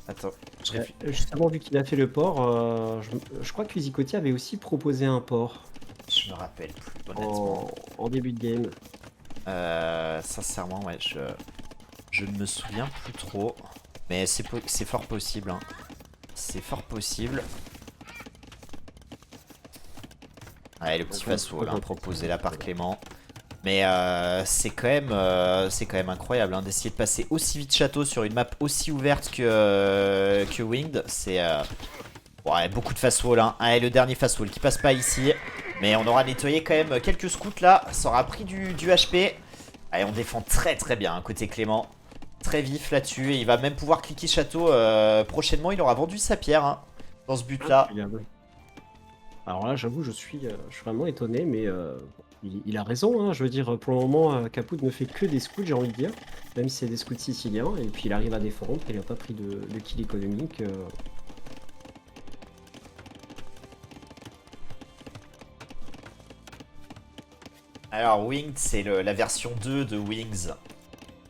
[SPEAKER 1] Attends, je réfléchis.
[SPEAKER 2] Justement, vu qu'il a fait le port, je crois que Uzicotti avait aussi proposé un port
[SPEAKER 1] Je me rappelle plus, honnêtement.
[SPEAKER 2] en début de game.
[SPEAKER 1] Sincèrement, ouais, je ne me souviens plus trop. Mais c'est fort possible, hein. C'est fort possible. Ouais, le petit fast-wall hein, proposé là par Clément. Mais c'est quand même incroyable hein, d'essayer de passer aussi vite château sur une map aussi ouverte que Winged. C'est ouais, beaucoup de fast-wall. Hein. Allez, le dernier fast-wall qui passe pas ici. Mais on aura nettoyé quand même quelques scouts là. Ça aura pris du HP. Allez, on défend très très bien hein, côté Clément. Très vif là-dessus. Et il va même pouvoir cliquer château prochainement. Il aura vendu sa pierre hein, dans ce but là.
[SPEAKER 2] Alors là, j'avoue, je suis vraiment étonné, mais il a raison, hein. Je veux dire, pour le moment, Caput ne fait que des scouts, j'ai envie de dire, même si c'est des scouts siciliens, et puis il arrive à défendre, il n'a pas pris de kill économique.
[SPEAKER 1] Alors Winged c'est la version 2 de Wings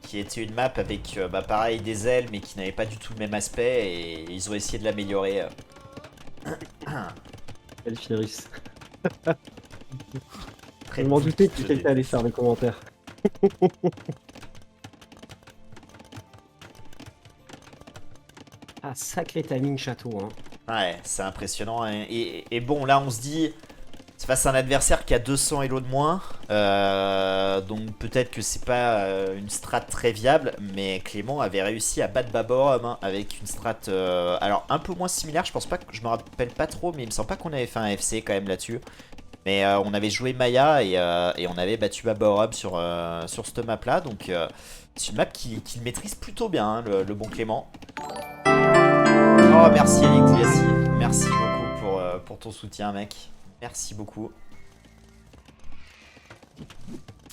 [SPEAKER 1] qui était une map avec bah, pareil des ailes mais qui n'avait pas du tout le même aspect et ils ont essayé de l'améliorer.
[SPEAKER 2] Elfiris. Je m'en doutais que quelqu'un allait faire des commentaires. Ah, sacré timing château, hein.
[SPEAKER 1] Ouais, c'est impressionnant. Hein. Et bon, là, on se dit, c'est face à un adversaire qui a 200 elo de moins. Donc peut-être que c'est pas une strat très viable. Mais Clément avait réussi à battre Baborum hein, avec une strat alors un peu moins similaire. Je pense pas que je me rappelle pas trop, mais il me semble pas qu'on avait fait un FC quand même là-dessus. Mais on avait joué Maya et on avait battu Baborum sur cette map là. Donc c'est une map qui maîtrise plutôt bien, hein, le bon Clément. Oh merci Alexiasi, merci beaucoup pour ton soutien mec, merci beaucoup.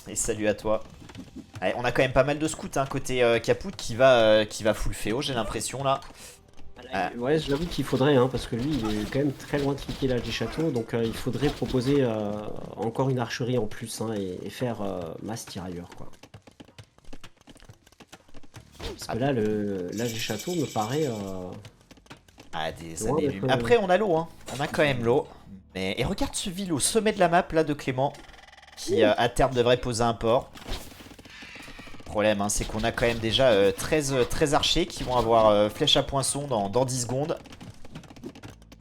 [SPEAKER 1] Et salut à toi. Allez, on a quand même pas mal de scouts hein, côté Caput qui va full féo j'ai l'impression là.
[SPEAKER 2] Ouais, j'avoue qu'il faudrait, hein, parce que lui, il est quand même très loin de cliquer l'âge des châteaux, donc il faudrait proposer encore une archerie en plus hein, et faire masse tirailleur, quoi. Parce que là, l'âge des châteaux me paraît...
[SPEAKER 1] des années après on a l'eau, hein. On a quand même l'eau. Mais... Et regarde ce ville au sommet de la map là de Clément, qui à terme devrait poser un port. Le problème hein, c'est qu'on a quand même déjà 13 archers qui vont avoir flèche à poinçon dans 10 secondes.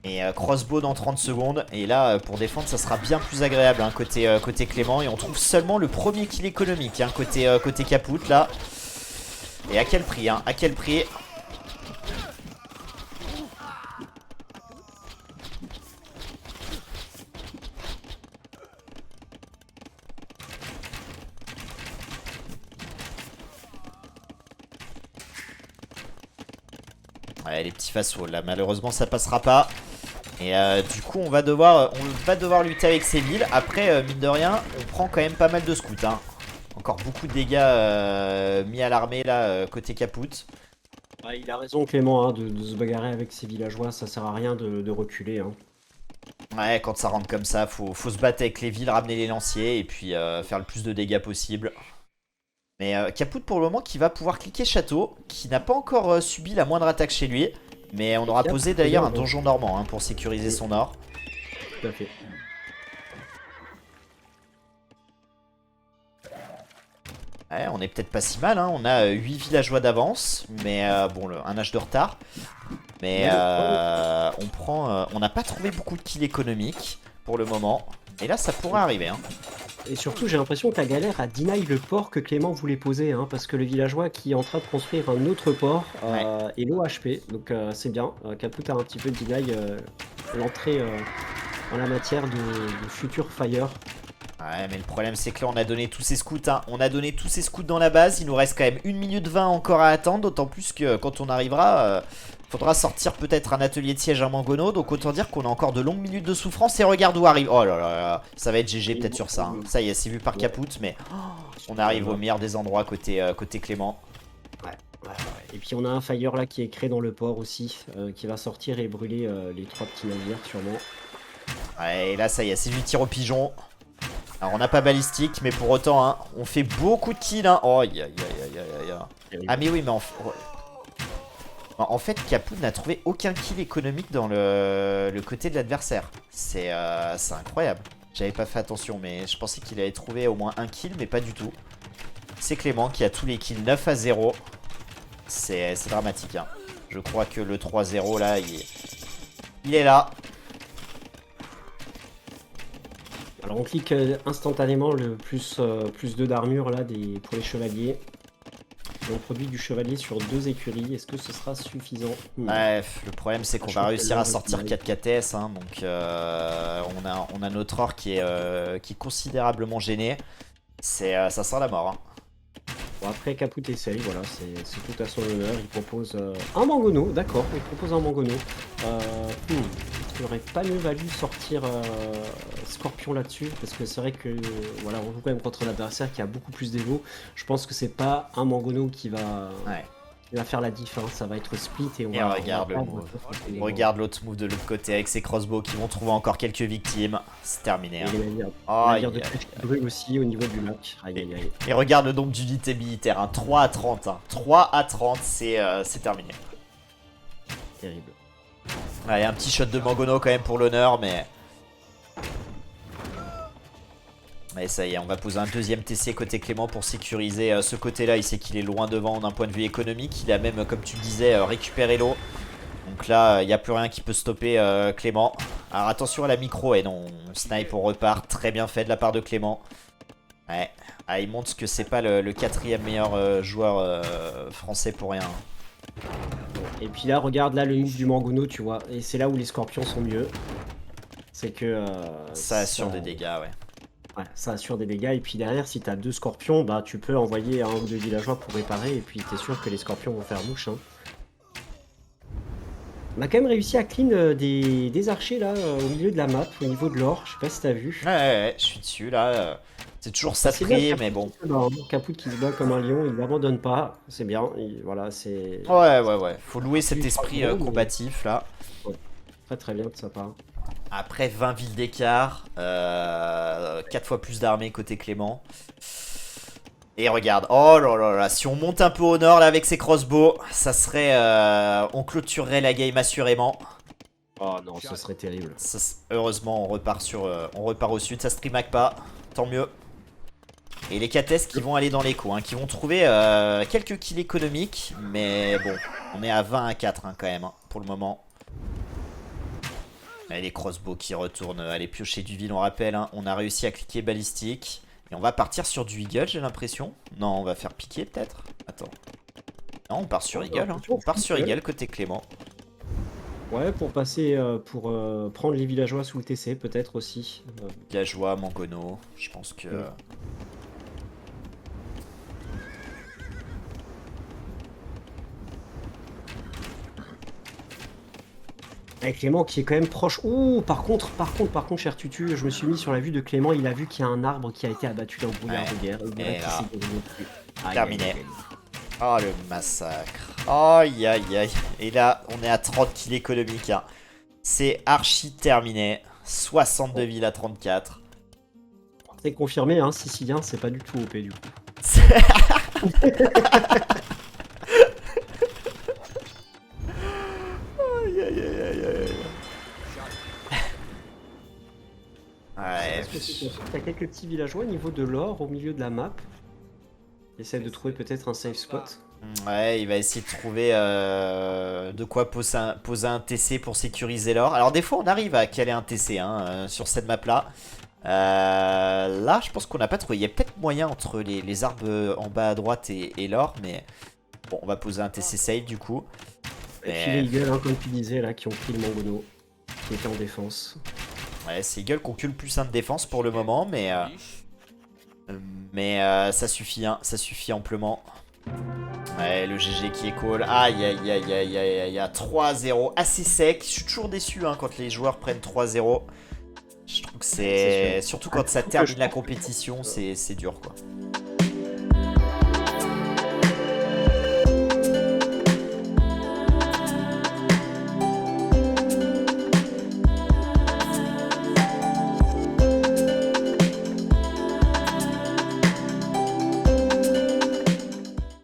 [SPEAKER 1] Et crossbow dans 30 secondes. Et là pour défendre ça sera bien plus agréable hein, côté Clément. Et on trouve seulement le premier kill économique hein, côté Caput là. Et à quel prix hein, à quel prix? Ouais, les petits face-wall là, malheureusement ça passera pas. Et du coup on va devoir lutter avec ces villes. Après mine de rien on prend quand même pas mal de scouts hein. Encore beaucoup de dégâts mis à l'armée là côté Caput.
[SPEAKER 2] Ouais, il a raison Clément hein, de se bagarrer avec ses villageois, ça sert à rien de reculer. Hein.
[SPEAKER 1] Ouais, quand ça rentre comme ça, faut se battre avec les villes, ramener les lanciers et puis faire le plus de dégâts possible. Mais Caput pour le moment qui va pouvoir cliquer château, qui n'a pas encore subi la moindre attaque chez lui. Mais on aura posé d'ailleurs un donjon normand hein, pour sécuriser son nord.
[SPEAKER 2] Tout à fait.
[SPEAKER 1] Ouais, on est peut-être pas si mal, hein. On a 8 villageois d'avance, mais bon, un âge de retard. Mais on n'a pas trouvé beaucoup de kills économiques pour le moment. Et là, ça pourrait arriver. Hein.
[SPEAKER 2] Et surtout, j'ai l'impression que la galère a deny le port que Clément voulait poser, hein, parce que le villageois qui est en train de construire un autre port est low HP, donc c'est bien. Caput a un petit peu deny l'entrée en la matière de futur fire.
[SPEAKER 1] Ouais, mais le problème c'est que là on a donné tous ces scouts, hein. On a donné tous ces scouts dans la base, il nous reste quand même 1 minute 20 encore à attendre, d'autant plus que quand on arrivera, faudra sortir peut-être un atelier de siège à Mangono, donc autant dire qu'on a encore de longues minutes de souffrance et regarde où arrive. Oh là là là, ça va être GG peut-être sur ça, hein. Ça y est, c'est vu par Caput, mais on arrive au meilleur des endroits côté Clément.
[SPEAKER 2] Ouais. Et puis on a un fire là qui est créé dans le port aussi, qui va sortir et brûler les 3 petits navires sûrement.
[SPEAKER 1] Ouais, et là ça y est, c'est du tir au pigeon. Alors on n'a pas balistique, mais pour autant, hein, on fait beaucoup de kills. Hein. Oh, aïe. Ah mais oui, mais en fait, Caput n'a trouvé aucun kill économique dans le côté de l'adversaire. C'est incroyable. J'avais pas fait attention, mais je pensais qu'il avait trouvé au moins un kill, mais pas du tout. C'est Clément qui a tous les kills 9-0. C'est dramatique. Hein. Je crois que le 3-0 là, il est là.
[SPEAKER 2] Alors on clique instantanément le plus 2 d'armure là pour les chevaliers. Et on produit du chevalier sur 2 écuries. Est-ce que ce sera suffisant?
[SPEAKER 1] Bref, le problème c'est qu'on va réussir à sortir 4 KTS. Hein, donc on a notre or qui est considérablement gêné. Ça sent la mort. Hein.
[SPEAKER 2] Bon, après Caput essaye, voilà, c'est tout à son honneur. Il propose un Mangono, d'accord, il propose un Mangono. Il aurait pas mieux valu sortir Scorpion là-dessus, parce que c'est vrai que voilà, on joue quand même contre un adversaire qui a beaucoup plus d'évo. Je pense que c'est pas un Mangono qui va faire la diff, hein. Ça va être split et
[SPEAKER 1] regarde l'autre move de l'autre côté avec ses crossbows qui vont trouver encore quelques victimes. C'est terminé. Hein.
[SPEAKER 2] Et les navires de pêche qui brûlent aussi au niveau du lac.
[SPEAKER 1] Et regarde le nombre d'unités militaires, hein. 3 à 30. Hein. 3 à 30, c'est terminé.
[SPEAKER 2] Terrible.
[SPEAKER 1] Allez, un petit shot de Mangono quand même pour l'honneur, mais... Et ça y est, on va poser un deuxième TC côté Clément pour sécuriser ce côté-là. Il sait qu'il est loin devant d'un point de vue économique. Il a même, comme tu le disais, récupéré l'eau. Donc là, il n'y a plus rien qui peut stopper Clément. Alors attention à la micro. Et non, on snipe, on repart. Très bien fait de la part de Clément. Ouais. Ah, il montre que c'est pas le quatrième meilleur joueur français pour rien.
[SPEAKER 2] Et puis là, regarde là le move du Mangono, tu vois. Et c'est là où les scorpions sont mieux. C'est que...
[SPEAKER 1] ça assure des dégâts, ouais.
[SPEAKER 2] Ouais, ça assure des dégâts. Et puis derrière, si t'as 2 scorpions, bah tu peux envoyer 1 ou 2 villageois pour réparer. Et puis t'es sûr que les scorpions vont faire mouche. Hein. On a quand même réussi à clean des archers là au milieu de la map, au niveau de l'or. Je sais pas si t'as vu.
[SPEAKER 1] Ouais, je suis dessus là. C'est toujours saturé, mais bon.
[SPEAKER 2] Caput qui se bat comme un lion, il n'abandonne pas. C'est bien. Voilà, c'est.
[SPEAKER 1] Ouais. Faut louer cet esprit combatif là.
[SPEAKER 2] Ouais. Très bien de sa part.
[SPEAKER 1] Après 20 villes d'écart, 4 fois plus d'armées côté Clément. Et regarde, oh là, si on monte un peu au nord là avec ses crossbows, ça serait... on clôturerait la game assurément.
[SPEAKER 2] Oh non, ce serait terrible.
[SPEAKER 1] Heureusement, on repart au sud, ça streamac pas, tant mieux. Et les KTS qui vont aller dans l'écho, hein, qui vont trouver quelques kills économiques. Mais bon, on est à 20 à 4 hein, quand même, hein, pour le moment. Et les crossbows qui retournent aller piocher du vide, on rappelle. Hein, on a réussi à cliquer balistique. Et on va partir sur du Eagle, j'ai l'impression. Non, on va faire piquer peut-être. Attends. Non, on part sur Eagle. Hein. On part sur Eagle côté Clément.
[SPEAKER 2] Ouais, pour passer, prendre les villageois sous le TC peut-être aussi.
[SPEAKER 1] Villageois, Mangono, je pense que...
[SPEAKER 2] Avec Clément qui est quand même proche. Ouh, par contre, cher Tutu, je me suis mis sur la vue de Clément. Il a vu qu'il y a un arbre qui a été abattu dans le brouillard
[SPEAKER 1] Ouais.
[SPEAKER 2] de guerre. Il dirait
[SPEAKER 1] Et
[SPEAKER 2] qu'il
[SPEAKER 1] là,
[SPEAKER 2] s'est guéri non plus. Aïe,
[SPEAKER 1] terminé.
[SPEAKER 2] aïe, aïe.
[SPEAKER 1] Oh le massacre. Aïe aïe aïe. Et là, on est à 30 kills économiques. Hein. C'est archi terminé. 62 villes à 34.
[SPEAKER 2] C'est confirmé, hein, Sicilien, c'est pas du tout OP du coup.
[SPEAKER 1] Aïe aïe aïe aïe aïe. Ouais.
[SPEAKER 2] T'as quelques petits villageois au niveau de l'or au milieu de la map. Essaie de trouver peut-être un safe spot.
[SPEAKER 1] Ouais, il va essayer de trouver de quoi poser un TC pour sécuriser l'or. Alors des fois on arrive à caler un TC sur cette map là. Là je pense qu'on n'a pas trouvé. Il y a peut-être moyen entre les arbres en bas à droite et l'or. Mais bon, on va poser un TC safe du coup.
[SPEAKER 2] Et puis les Eagles, hein, comme tu disais là, qui ont pris le Mangono, qui était en défense.
[SPEAKER 1] Ouais, c'est Eagle qui occupe le plus 1 de défense pour le moment. Mais ça suffit, hein, ça suffit amplement. Ouais, le GG qui est call. Aïe, aïe, aïe, aïe, aïe, aïe, aïe. 3-0. Assez sec. Je suis toujours déçu quand les joueurs prennent 3-0. Je trouve que c'est... Surtout quand ça termine la compétition, c'est dur, quoi.